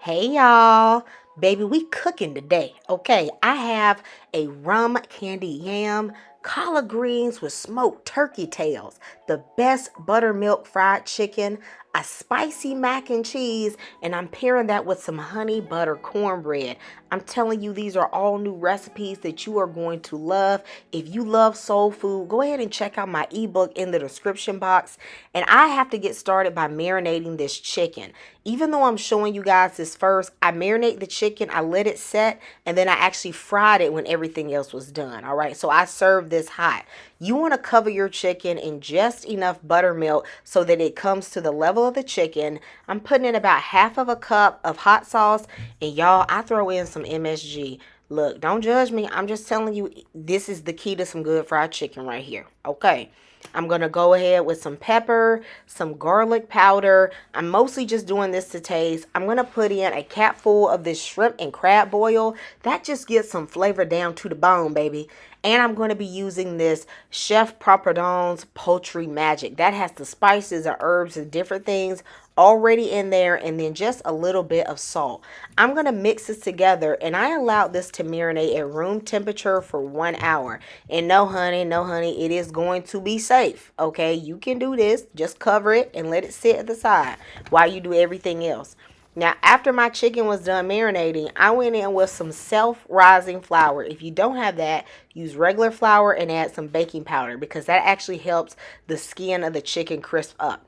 Hey y'all, baby, we cooking today. Okay, I have a rum candy yam, collard greens with smoked turkey tails, the best buttermilk fried chicken, a spicy mac and cheese, and I'm pairing that with some honey butter cornbread. I'm telling you, these are all new recipes that you are going to love. If you love soul food, go ahead and check out my ebook in the description box. And I have to get started by marinating this chicken. Even though I'm showing you guys this first, I marinate the chicken, I let it set, and then I actually fried it when everything else was done. All right, so I serve this hot. You want to cover your chicken in just enough buttermilk so that it comes to the level of the chicken. I'm putting in about half of a cup of hot sauce, and y'all, I throw in some MSG. Look, don't judge me. I'm just telling you, this is the key to some good fried chicken right here. Okay. I'm going to go ahead with some pepper, some garlic powder. I'm mostly just doing this to taste. I'm going to put in a capful of this shrimp and crab boil. That just gets some flavor down to the bone, baby. And I'm going to be using this Chef Pappardon's Poultry Magic. That has the spices and herbs and different things already in there, and then just a little bit of salt. I'm going to mix this together, and I allowed this to marinate at room temperature for 1 hour. And no honey, it is going to be safe. Okay, you can do this. Just cover it and let it sit at the side while you do everything else. Now, after my chicken was done marinating, I went in with some self-rising flour. If you don't have that, use regular flour and add some baking powder because that actually helps the skin of the chicken crisp up.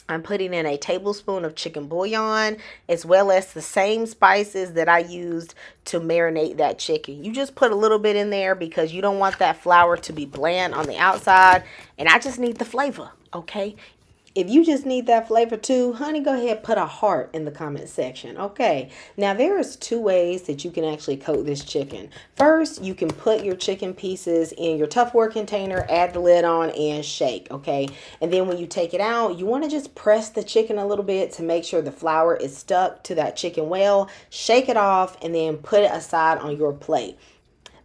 I'm putting in a tablespoon of chicken bouillon as well as the same spices that I used to marinate that chicken. You just put a little bit in there because you don't want that flour to be bland on the outside. And I just need the flavor, okay? If you just need that flavor too, honey, go ahead, put a heart in the comment section. Okay, now there is two ways that you can actually coat this chicken. First, you can put your chicken pieces in your Tupperware container, add the lid on, and shake, okay? And then when you take it out, you want to just press the chicken a little bit to make sure the flour is stuck to that chicken well. Shake it off and then put it aside on your plate.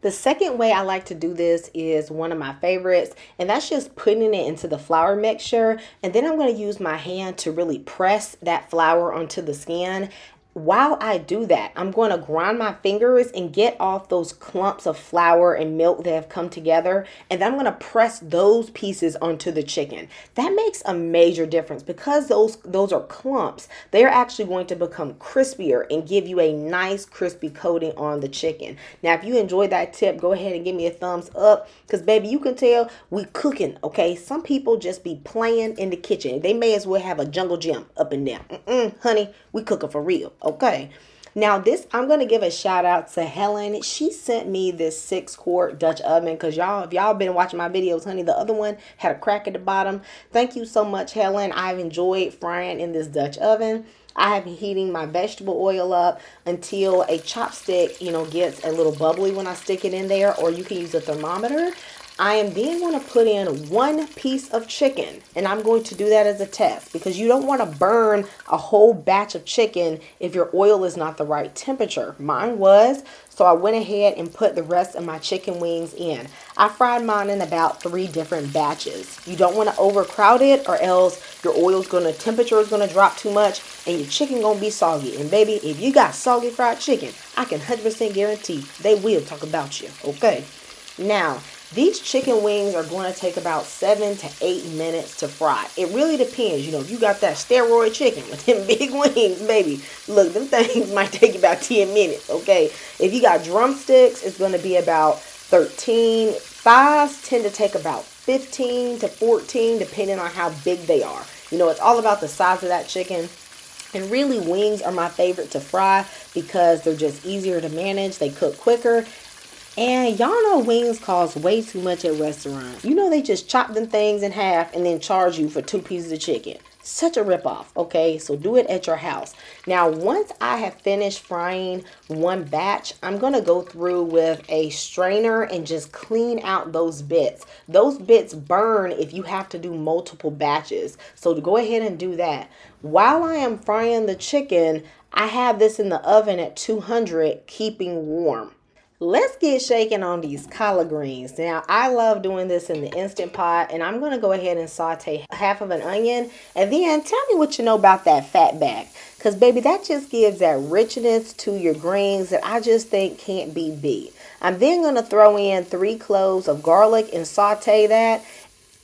The second way I like to do this is one of my favorites, and that's just putting it into the flour mixture. And then I'm going to use my hand to really press that flour onto the skin. While I do that, I'm going to grind my fingers and get off those clumps of flour and milk that have come together. And then I'm going to press those pieces onto the chicken. That makes a major difference because those are clumps. They're actually going to become crispier and give you a nice crispy coating on the chicken. Now, if you enjoyed that tip, go ahead and give me a thumbs up because, baby, you can tell we cooking, okay? Some people just be playing in the kitchen. They may as well have a jungle gym up in there. Honey, we cooking for real. Okay, now this, I'm going to give a shout out to Helen. She sent me this 6-quart Dutch oven because y'all, if y'all been watching my videos, honey, the other one had a crack at the bottom. Thank you so much, Helen. I've enjoyed frying in this Dutch oven. I have been heating my vegetable oil up until a chopstick, gets a little bubbly when I stick it in there, or you can use a thermometer. I am then going to put in 1 piece of chicken, and I'm going to do that as a test because you don't want to burn a whole batch of chicken if your oil is not the right temperature. Mine was, so I went ahead and put the rest of my chicken wings in. I fried mine in about 3 different batches. You don't want to overcrowd it or else your temperature is going to drop too much and your chicken going to be soggy. And baby, if you got soggy fried chicken, I can 100% guarantee they will talk about you, okay? Now, these chicken wings are going to take about 7 to 8 minutes to fry. It really depends. If you got that steroid chicken with them big wings, baby, look, them things might take about 10 minutes, okay? If you got drumsticks, it's going to be about 13. Thighs tend to take about 15 to 14, depending on how big they are. It's all about the size of that chicken. And really, wings are my favorite to fry because they're just easier to manage. They cook quicker. And y'all know wings cost way too much at restaurants. They just chop them things in half and then charge you for 2 pieces of chicken. Such a ripoff, okay? So do it at your house. Now, once I have finished frying 1 batch, I'm going to go through with a strainer and just clean out those bits. Those bits burn if you have to do multiple batches. So to go ahead and do that. While I am frying the chicken, I have this in the oven at 200, keeping warm. Let's get shaking on these collard greens. Now, I love doing this in the Instant Pot, and I'm going to go ahead and saute half of an onion. And then tell me what you know about that fat back. Because, baby, that just gives that richness to your greens that I just think can't be beat. I'm then going to throw in 3 cloves of garlic and saute that.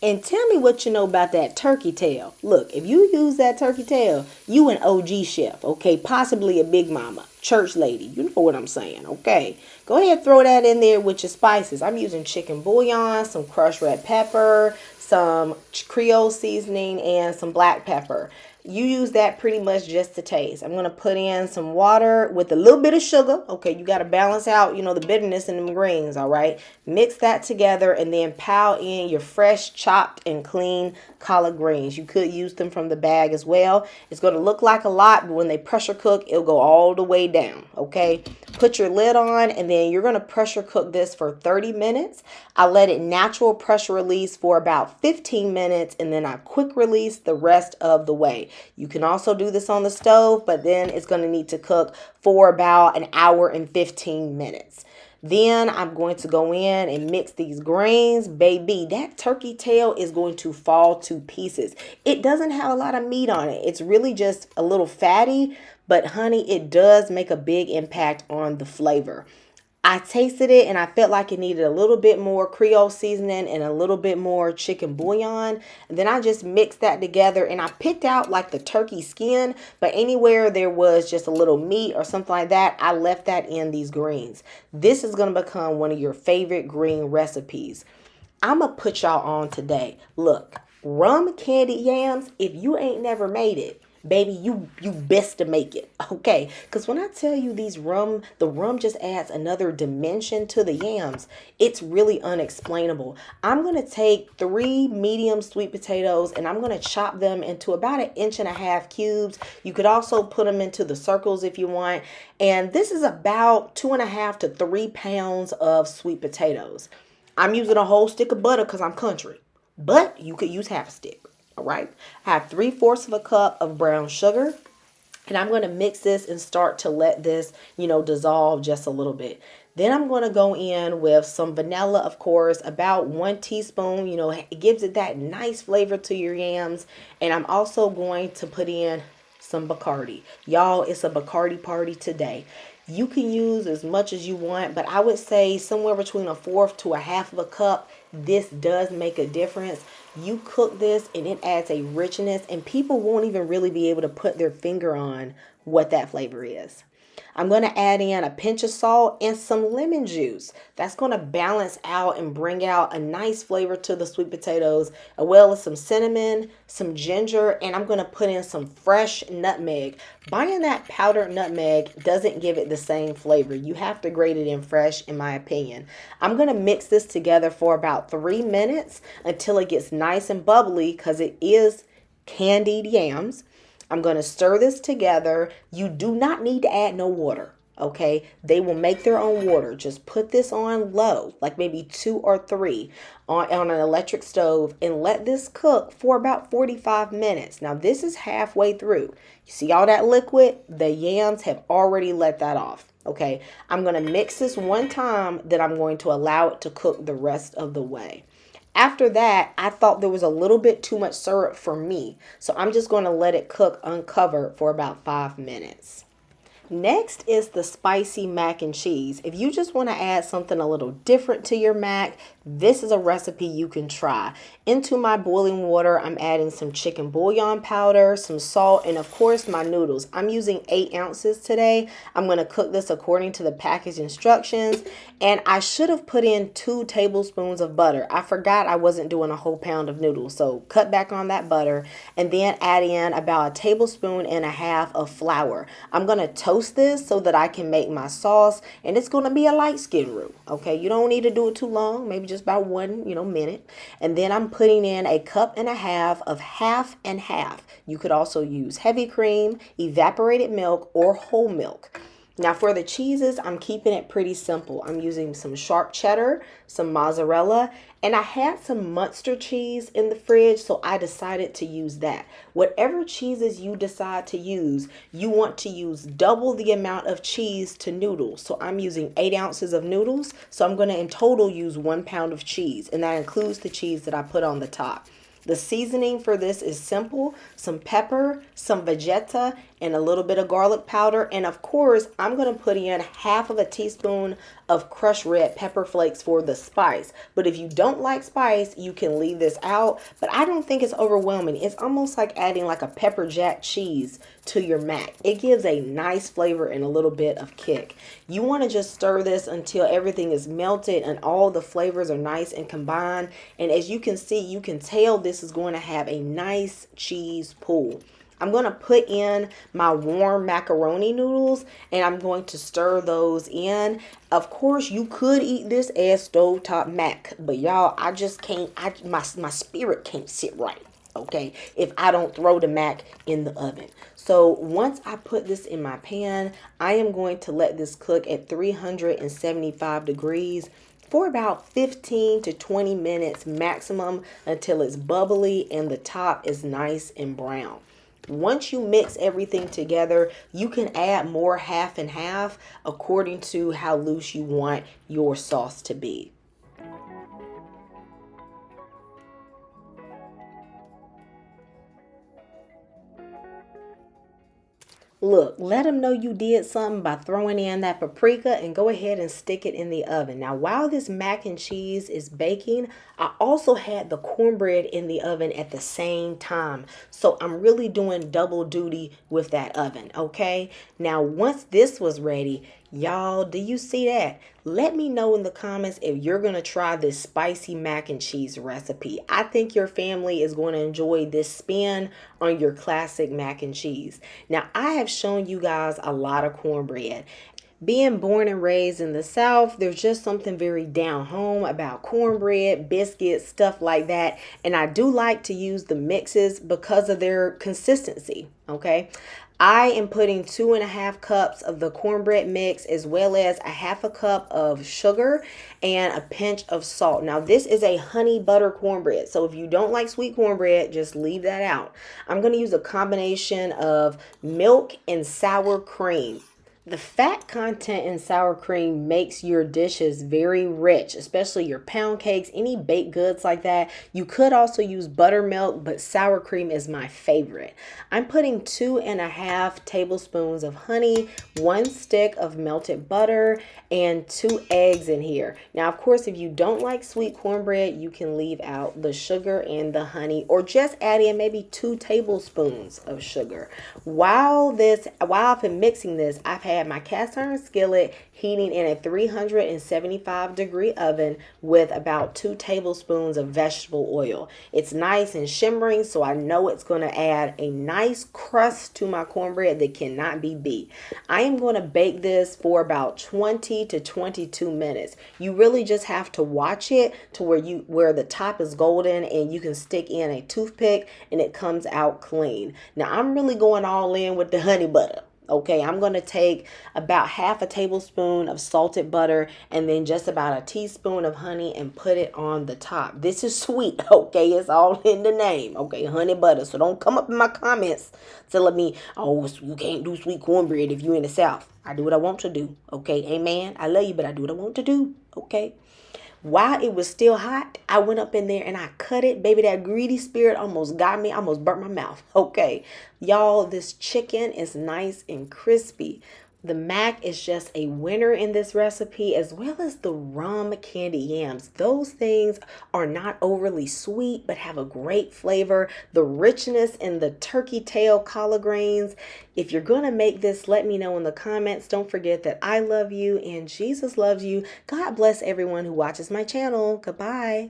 And tell me what you know about that turkey tail. Look, if you use that turkey tail, you an OG chef, okay? Possibly a big mama, church lady. You know what I'm saying, okay? Go ahead, throw that in there with your spices. I'm using chicken bouillon, some crushed red pepper, some Creole seasoning, and some black pepper. You use that pretty much just to taste. I'm going to put in some water with a little bit of sugar. Okay, you got to balance out, the bitterness in them greens, all right? Mix that together and then pile in your fresh, chopped, and clean collard greens. You could use them from the bag as well. It's going to look like a lot, but when they pressure cook, it'll go all the way down, okay? Put your lid on, and then you're going to pressure cook this for 30 minutes. I let it natural pressure release for about 15 minutes, and then I quick release the rest of the way. You can also do this on the stove, but then it's going to need to cook for about an hour and 15 minutes. Then I'm going to go in and mix these greens. Baby, that turkey tail is going to fall to pieces. It doesn't have a lot of meat on it. It's really just a little fatty, but honey, it does make a big impact on the flavor. I tasted it and I felt like it needed a little bit more Creole seasoning and a little bit more chicken bouillon. And then I just mixed that together and I picked out like the turkey skin, but anywhere there was just a little meat or something like that, I left that in these greens. This is going to become one of your favorite green recipes. I'm going to put y'all on today. Look, rum candied yams, if you ain't never made it, baby, you best to make it, okay? Because when I tell you the rum just adds another dimension to the yams. It's really unexplainable. I'm going to take 3 medium sweet potatoes and I'm going to chop them into about 1.5 inch cubes. You could also put them into the circles if you want. And this is about 2.5 to 3 pounds of sweet potatoes. I'm using a whole stick of butter because I'm country, but you could use half a stick. All right, I have 3/4 of a cup of brown sugar, and I'm going to mix this and start to let this, dissolve just a little bit. Then I'm going to go in with some vanilla, of course, about 1 teaspoon. It gives it that nice flavor to your yams. And I'm also going to put in some Bacardi. Y'all, it's a Bacardi party today. You can use as much as you want, but I would say somewhere between 1/4 to 1/2 of a cup. This does make a difference. You cook this and it adds a richness, and people won't even really be able to put their finger on what that flavor is. I'm going to add in a pinch of salt and some lemon juice. That's going to balance out and bring out a nice flavor to the sweet potatoes, as well as some cinnamon, some ginger, and I'm going to put in some fresh nutmeg. Buying that powdered nutmeg doesn't give it the same flavor. You have to grate it in fresh, in my opinion. I'm going to mix this together for about 3 minutes until it gets nice and bubbly, because it is candied yams. I'm going to stir this together. You do not need to add no water, okay? They will make their own water. Just put this on low, like maybe 2 or 3 on an electric stove, and let this cook for about 45 minutes. Now, this is halfway through. You see all that liquid? The yams have already let that off, okay? I'm going to mix this one time, then I'm going to allow it to cook the rest of the way. After that, I thought there was a little bit too much syrup for me, so I'm just going to let it cook uncovered for about 5 minutes. Next is the spicy mac and cheese. If you just want to add something a little different to your mac, this is a recipe you can try. Into my boiling water, I'm adding some chicken bouillon powder, some salt, and of course my noodles. I'm using 8 ounces today. I'm going to cook this according to the package instructions, and I should have put in 2 tablespoons of butter. I forgot I wasn't doing a whole pound of noodles, so cut back on that butter, and then add in about 1.5 tablespoons of flour. I'm going to toast this so that I can make my sauce, and it's going to be a light skin roux, okay? You don't need to do it too long, maybe just about 1 minute. And then I'm putting in 1.5 cups of half and half. You could also use heavy cream, evaporated milk, or whole milk. Now for the cheeses, I'm keeping it pretty simple. I'm using some sharp cheddar, some mozzarella, and I had some Munster cheese in the fridge, so I decided to use that. Whatever cheeses you decide to use, you want to use double the amount of cheese to noodles. So I'm using 8 ounces of noodles, so I'm going to in total use 1 pound of cheese, and that includes the cheese that I put on the top. The seasoning for this is simple: some pepper, some vegeta, and a little bit of garlic powder. And of course, I'm going to put in half of a teaspoon of crushed red pepper flakes for the spice. But if you don't like spice, you can leave this out. But I don't think it's overwhelming. It's almost like adding like a pepper jack cheese to your mac. It gives a nice flavor and a little bit of kick. You want to just stir this until everything is melted and all the flavors are nice and combined. And as you can see, you can tell this is going to have a nice cheese pool. I'm going to put in my warm macaroni noodles and I'm going to stir those in. Of course, you could eat this as stovetop mac, but y'all, I just can't, my spirit can't sit right, okay, if I don't throw the mac in the oven. So once I put this in my pan, I am going to let this cook at 375 degrees for about 15 to 20 minutes maximum until it's bubbly and the top is nice and brown. Once you mix everything together, you can add more half and half according to how loose you want your sauce to be. Look, let them know you did something by throwing in that paprika and go ahead and stick it in the oven. Now, while this mac and cheese is baking, I also had the cornbread in the oven at the same time. So I'm really doing double duty with that oven, okay? Now, once this was ready, y'all, do you see that? Let me know in the comments if you're going to try this spicy mac and cheese recipe. I think your family is going to enjoy this spin on your classic mac and cheese. Now, I have shown you guys a lot of cornbread. Being born and raised in the South, there's just something very down home about cornbread, biscuits, stuff like that. And I do like to use the mixes because of their consistency, okay? I am putting 2.5 cups of the cornbread mix as well as a 1/2 cup of sugar and a pinch of salt. Now this is a honey butter cornbread, so if you don't like sweet cornbread, just leave that out. I'm going to use a combination of milk and sour cream. The fat content in sour cream makes your dishes very rich, especially your pound cakes, any baked goods like that. You could also use buttermilk, but sour cream is my favorite. I'm putting 2.5 tablespoons of honey, 1 stick of melted butter, and 2 eggs in here. Now, of course, if you don't like sweet cornbread, you can leave out the sugar and the honey, or just add in maybe 2 tablespoons of sugar. While I've been mixing this, I've had my cast iron skillet heating in a 375 degree oven with about 2 tablespoons of vegetable oil. It's nice and shimmering, so I know it's going to add a nice crust to my cornbread that cannot be beat. I am going to bake this for about 20 to 22 minutes. You really just have to watch it to where the top is golden and you can stick in a toothpick and it comes out clean. Now I'm really going all in with the honey butter. Okay, I'm going to take about 1/2 tablespoon of salted butter and then just about a teaspoon of honey and put it on the top. This is sweet, okay? It's all in the name, okay? Honey butter. So don't come up in my comments telling me, oh, you can't do sweet cornbread if you're in the South. I do what I want to do, okay? Amen. I love you, but I do what I want to do, okay? While it was still hot, I went up in there and I cut it. Baby, that greedy spirit almost got me. Almost burnt my mouth. Okay. Y'all, this chicken is nice and crispy. The mac is just a winner in this recipe, as well as the rum candy yams. Those things are not overly sweet, but have a great flavor. The richness in the turkey tail collard greens. If you're going to make this, let me know in the comments. Don't forget that I love you and Jesus loves you. God bless everyone who watches my channel. Goodbye.